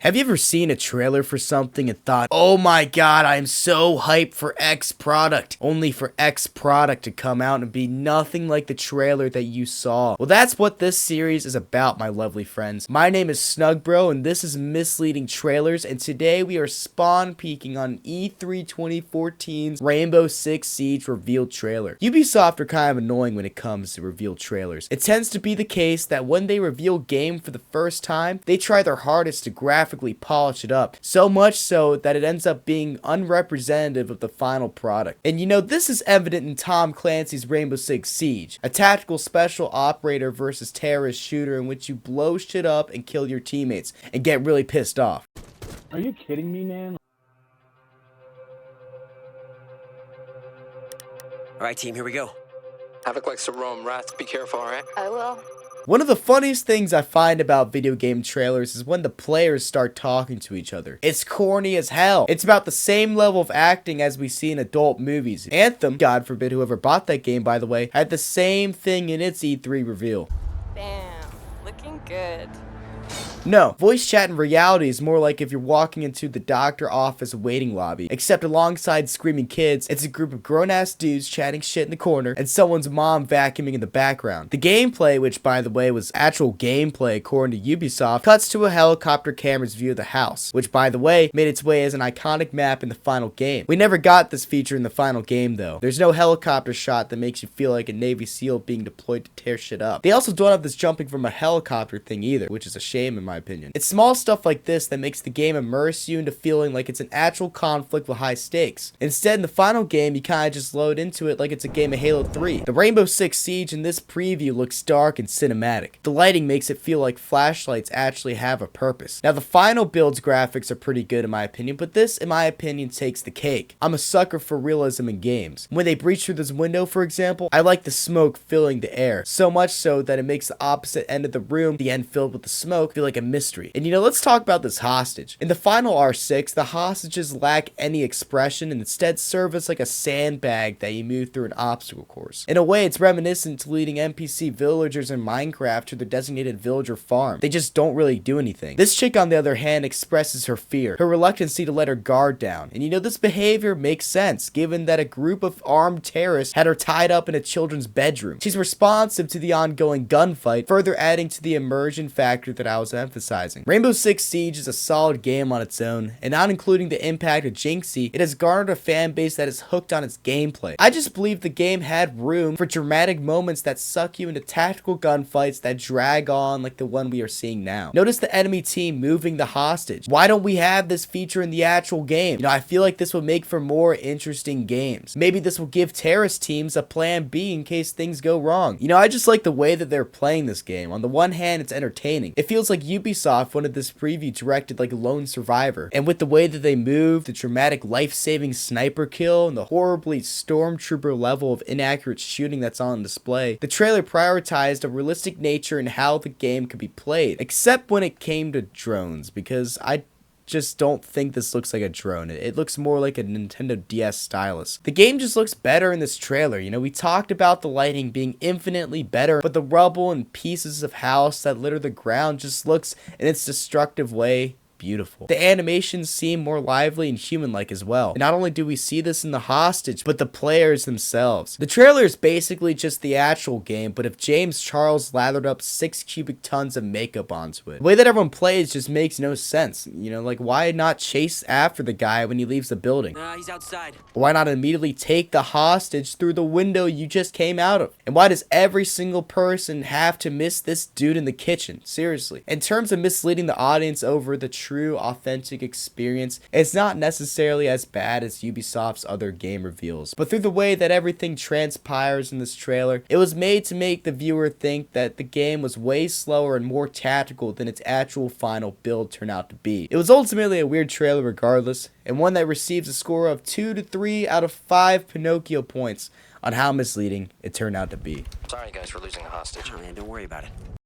Have you ever seen a trailer for something and thought, oh my god, I'm so hyped for X product, only for X product to come out and be nothing like the trailer that you saw? Well, that's what this series is about, my lovely friends. My name is Snugbro, and this is Misleading Trailers, and today we are spawn peeking on E3 2014's Rainbow Six Siege revealed trailer. Ubisoft are kind of annoying when it comes to revealed trailers. It tends to be the case that when they reveal game for the first time, they try their hardest to graphically polish it up, so much so that it ends up being unrepresentative of the final product. And you know, this is evident in Tom Clancy's Rainbow Six Siege, a tactical special operator versus terrorist shooter in which you blow shit up and kill your teammates and get really pissed off. Are you kidding me, man? Alright, team, here we go. Havoc likes to roam. Rats, be careful, alright? I will. One of the funniest things I find about video game trailers is when the players start talking to each other. It's corny as hell. It's about the same level of acting as we see in adult movies. Anthem, God forbid whoever bought that game by the way, had the same thing in its E3 reveal. Bam. Looking good. No, voice chat in reality is more like if you're walking into the doctor office waiting lobby, except alongside screaming kids, it's a group of grown-ass dudes chatting shit in the corner and someone's mom vacuuming in the background. The gameplay, which by the way was actual gameplay according to Ubisoft, cuts to a helicopter camera's view of the house, which by the way made its way as an iconic map in the final game. We never got this feature in the final game though. There's no helicopter shot that makes you feel like a Navy SEAL being deployed to tear shit up. They also don't have this jumping from a helicopter thing either, which is a shame in my opinion. It's small stuff like this that makes the game immerse you into feeling like it's an actual conflict with high stakes. Instead, in the final game, you kinda just load into it like it's a game of Halo 3. The Rainbow Six Siege in this preview looks dark and cinematic. The lighting makes it feel like flashlights actually have a purpose. Now, the final build's graphics are pretty good in my opinion, but this, in my opinion, takes the cake. I'm a sucker for realism in games. When they breach through this window, for example, I like the smoke filling the air. So much so that it makes the opposite end of the room, the end filled with the smoke, feel like a mystery. And you know, let's talk about this hostage. In the final R6, the hostages lack any expression and instead serve as like a sandbag that you move through an obstacle course. In a way, it's reminiscent to leading NPC villagers in Minecraft to their designated villager farm. They just don't really do anything. This chick, on the other hand, expresses her fear, her reluctancy to let her guard down. And you know, this behavior makes sense, given that a group of armed terrorists had her tied up in a children's bedroom. She's responsive to the ongoing gunfight, further adding to the immersion factor that I was emphasizing. Rainbow Six Siege is a solid game on its own, and not including the impact of Jinxie, it has garnered a fan base that is hooked on its gameplay. I just believe the game had room for dramatic moments that suck you into tactical gunfights that drag on like the one we are seeing now. Notice the enemy team moving the hostage. Why don't we have this feature in the actual game? You know, I feel like this will make for more interesting games. Maybe this will give terrorist teams a plan B in case things go wrong. You know, I just like the way that they're playing this game. On the one hand, it's entertaining. It feels like Ubisoft wanted this preview directed like a lone survivor, and with the way that they move, the dramatic life-saving sniper kill, and the horribly stormtrooper level of inaccurate shooting that's on display, the trailer prioritized a realistic nature in how the game could be played, except when it came to drones, because I just don't think this looks like a drone. It looks more like a Nintendo DS stylus. The game just looks better in this trailer. You know, we talked about the lighting being infinitely better, but the rubble and pieces of house that litter the ground just looks in its destructive way beautiful. The animations seem more lively and human-like as well. And not only do we see this in the hostage, but the players themselves. The trailer is basically just the actual game, but if James Charles lathered up 6 cubic tons of makeup onto it. The way that everyone plays just makes no sense. You know, like why not chase after the guy when he leaves the building? He's outside. Why not immediately take the hostage through the window you just came out of? And why does every single person have to miss this dude in the kitchen? Seriously. In terms of misleading the audience over the true authentic experience, it's not necessarily as bad as Ubisoft's other game reveals, but through the way that everything transpires in this trailer, it was made to make the viewer think that the game was way slower and more tactical than its actual final build turned out to be. It was ultimately a weird trailer regardless, and one that receives a score of 2 to 3 out of 5 Pinocchio points on how misleading it turned out to be. Sorry guys for losing a hostage. Oh man, don't worry about it.